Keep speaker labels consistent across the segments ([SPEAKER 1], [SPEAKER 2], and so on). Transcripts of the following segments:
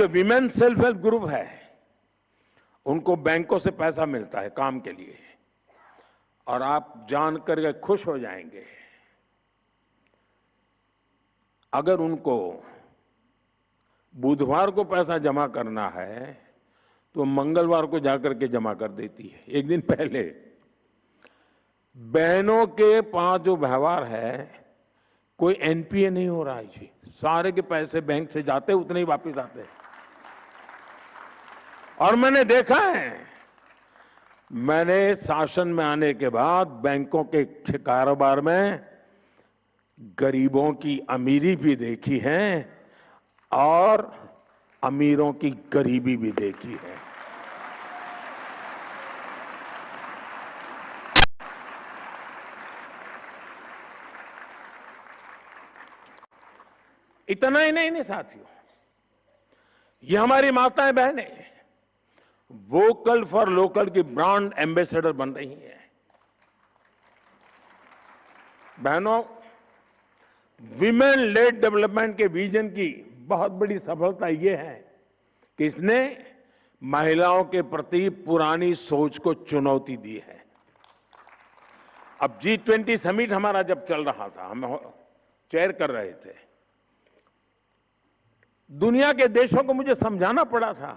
[SPEAKER 1] जो women self help group है, उनको बैंकों से पैसा मिलता है काम के लिए, और आप जानकर के खुश हो जाएंगे, अगर उनको बुधवार को पैसा जमा करना है तो मंगलवार को जाकर के जमा कर देती है, एक दिन पहले। बहनों के पास जो व्यवहार है, कोई एनपीए नहीं हो रहा है जी, सारे के पैसे बैंक से जाते उतने ही वापस आते हैं। और मैंने देखा है, मैंने शासन में आने के बाद बैंकों के कारोबार में गरीबों की अमीरी भी देखी है और अमीरों की गरीबी भी देखी है। इतना ही नहीं साथियों, ये हमारी माताएं बहनें वोकल फॉर लोकल की ब्रांड एम्बेसडर बन रही हैं। बहनों, विमेन लेड डेवलपमेंट के विजन की बहुत बड़ी सफलता यह है कि इसने महिलाओं के प्रति पुरानी सोच को चुनौती दी है। अब G20 समिट हमारा जब चल रहा था, हम चेयर कर रहे थे, दुनिया के देशों को मुझे समझाना पड़ा था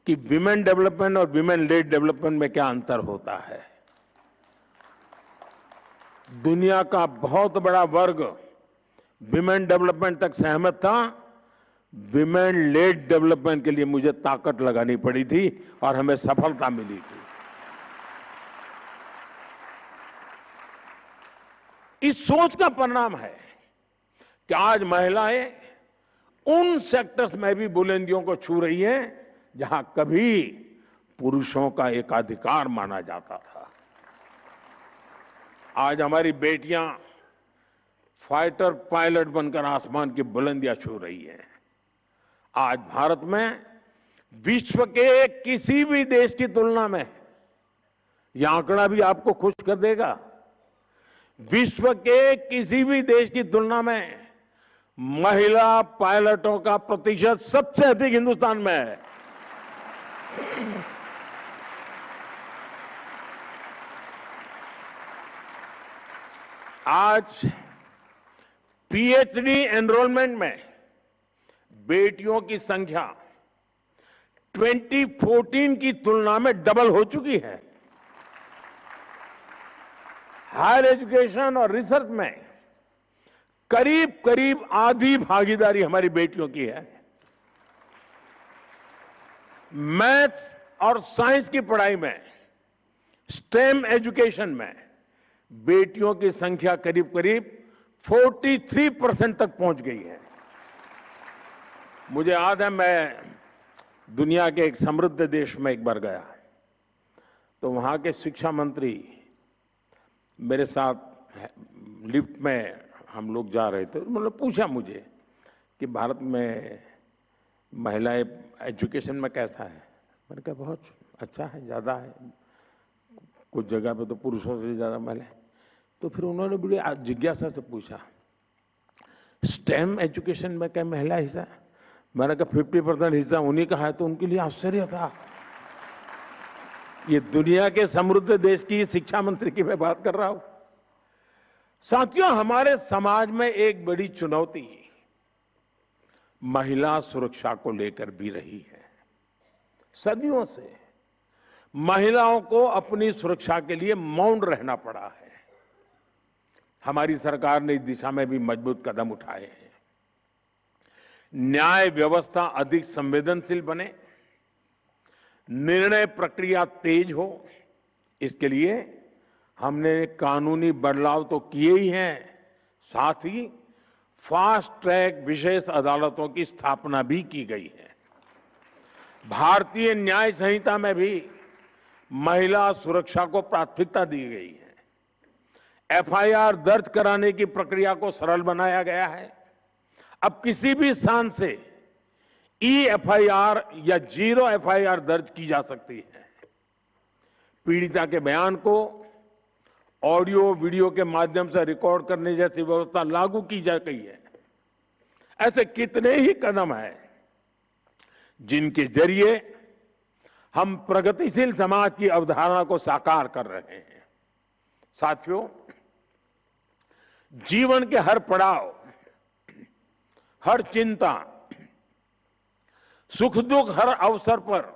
[SPEAKER 1] कि विमेन डेवलपमेंट और विमेन लेड डेवलपमेंट में क्या अंतर होता है। दुनिया का बहुत बड़ा वर्ग विमेन डेवलपमेंट तक सहमत था, विमेन लेड डेवलपमेंट के लिए मुझे ताकत लगानी पड़ी थी और हमें सफलता मिली थी। इस सोच का परिणाम है कि आज महिलाएं उन सेक्टर्स में भी बुलंदियों को छू रही हैं जहां कभी पुरुषों का एकाधिकार माना जाता था। आज हमारी बेटियां फाइटर पायलट बनकर आसमान की बुलंदियां छू रही हैं। आज भारत में विश्व के किसी भी देश की तुलना में, यह आंकड़ा भी आपको खुश कर देगा, विश्व के किसी भी देश की तुलना में महिला पायलटों का प्रतिशत सबसे अधिक हिंदुस्तान में है। आज पीएचडी एनरोलमेंट में बेटियों की संख्या 2014 की तुलना में डबल हो चुकी है। हायर एजुकेशन और रिसर्च में करीब करीब आधी भागीदारी हमारी बेटियों की है। मैथ्स और साइंस की पढ़ाई में, स्टेम एजुकेशन में बेटियों की संख्या करीब करीब 43% तक पहुंच गई है। मुझे याद है, मैं दुनिया के एक समृद्ध देश में एक बार गया, तो वहां के शिक्षा मंत्री मेरे साथ लिफ्ट में हम लोग जा रहे थे, मतलब पूछा मुझे कि भारत में महिलाएं एजुकेशन में कैसा है। मैंने कहा बहुत अच्छा है, ज्यादा है, कुछ जगह पे तो पुरुषों से ज्यादा महिलाएं। तो फिर उन्होंने बड़ी जिज्ञासा से पूछा, स्टेम एजुकेशन में क्या महिला हिस्सा? मैंने कहा 50% हिस्सा उन्हीं का है। तो उनके लिए आश्चर्य था। ये दुनिया के समृद्ध देश की शिक्षा मंत्री की मैं बात कर रहा हूं। साथियों, हमारे समाज में एक बड़ी चुनौती महिला सुरक्षा को लेकर भी रही है। सदियों से महिलाओं को अपनी सुरक्षा के लिए मौन रहना पड़ा है। हमारी सरकार ने इस दिशा में भी मजबूत कदम उठाए हैं। न्याय व्यवस्था अधिक संवेदनशील बने, निर्णय प्रक्रिया तेज हो, इसके लिए हमने कानूनी बदलाव तो किए ही हैं, साथ ही फास्ट ट्रैक विशेष अदालतों की स्थापना भी की गई है। भारतीय न्याय संहिता में भी महिला सुरक्षा को प्राथमिकता दी गई है। एफआईआर दर्ज कराने की प्रक्रिया को सरल बनाया गया है। अब किसी भी स्थान से ई-एफआईआर या जीरो एफआईआर दर्ज की जा सकती है। पीड़िता के बयान को ऑडियो वीडियो के माध्यम से रिकॉर्ड करने जैसी व्यवस्था लागू की जा गई है। ऐसे कितने ही कदम हैं जिनके जरिए हम प्रगतिशील समाज की अवधारणा को साकार कर रहे हैं। साथियों, जीवन के हर पड़ाव, हर चिंता, सुख दुख, हर अवसर पर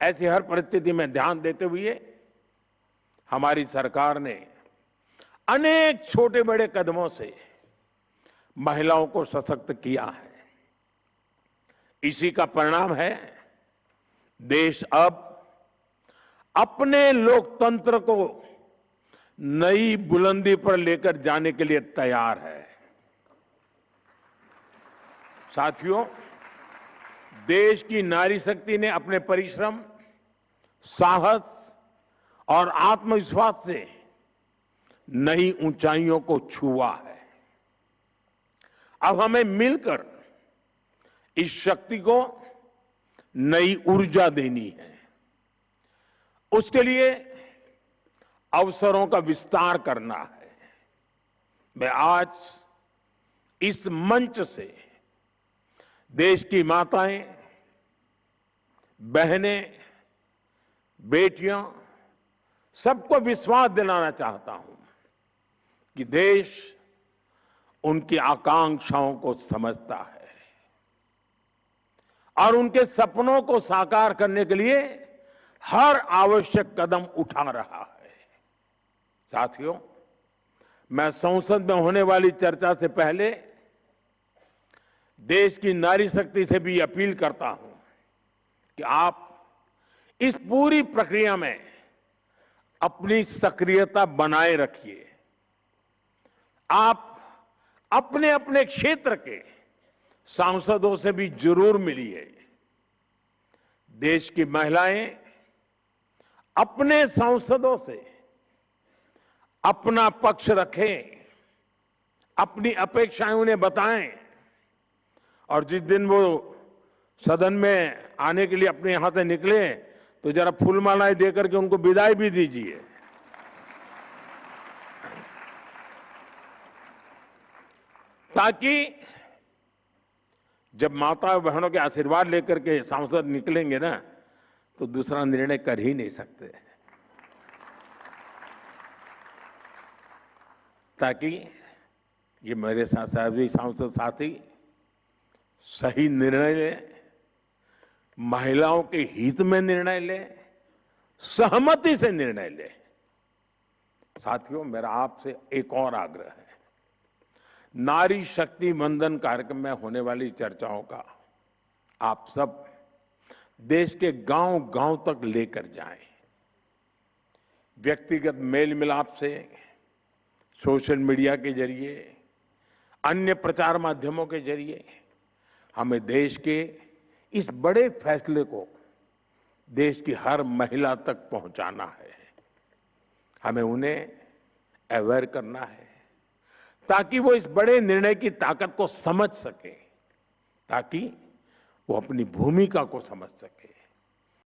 [SPEAKER 1] ऐसी हर परिस्थिति में ध्यान देते हुए हमारी सरकार ने अनेक छोटे बड़े कदमों से महिलाओं को सशक्त किया है। इसी का परिणाम है देश अब अपने लोकतंत्र को नई बुलंदी पर लेकर जाने के लिए तैयार है। साथियों, देश की नारी शक्ति ने अपने परिश्रम, साहस और आत्मविश्वास से नई ऊंचाइयों को छुआ है। अब हमें मिलकर इस शक्ति को नई ऊर्जा देनी है। उसके लिए अवसरों का विस्तार करना है। मैं आज इस मंच से देश की माताएं, बहनें, बेटियां सबको विश्वास दिलाना चाहता हूं कि देश उनकी आकांक्षाओं को समझता है और उनके सपनों को साकार करने के लिए हर आवश्यक कदम उठा रहा है। साथियों, मैं संसद में होने वाली चर्चा से पहले देश की नारी शक्ति से भी अपील करता हूं कि आप इस पूरी प्रक्रिया में अपनी सक्रियता बनाए रखिए। आप अपने अपने क्षेत्र के सांसदों से भी जरूर मिलिए। देश की महिलाएं अपने सांसदों से अपना पक्ष रखें, अपनी अपेक्षाएं उन्हें बताएं और जिस दिन वो सदन में आने के लिए अपने यहां से निकले तो जरा फूलमालाएं देकर के उनको विदाई भी दीजिए। ताकि जब माता बहनों के आशीर्वाद लेकर के सांसद निकलेंगे ना तो दूसरा निर्णय कर ही नहीं सकते, ताकि ये मेरे साथ सभी सांसद साथी सही निर्णय ले, महिलाओं के हित में निर्णय ले, सहमति से निर्णय ले। साथियों, मेरा आपसे एक और आग्रह है। नारी शक्ति वंदन कार्यक्रम में होने वाली चर्चाओं का आप सब देश के गांव-गांव तक लेकर जाएं। व्यक्तिगत मेल मिलाप से, सोशल मीडिया के जरिए, अन्य प्रचार माध्यमों के जरिए हमें देश के इस बड़े फैसले को देश की हर महिला तक पहुंचाना है। हमें उन्हें अवेयर करना है ताकि वो इस बड़े निर्णय की ताकत को समझ सके, ताकि वो अपनी भूमिका को समझ सके।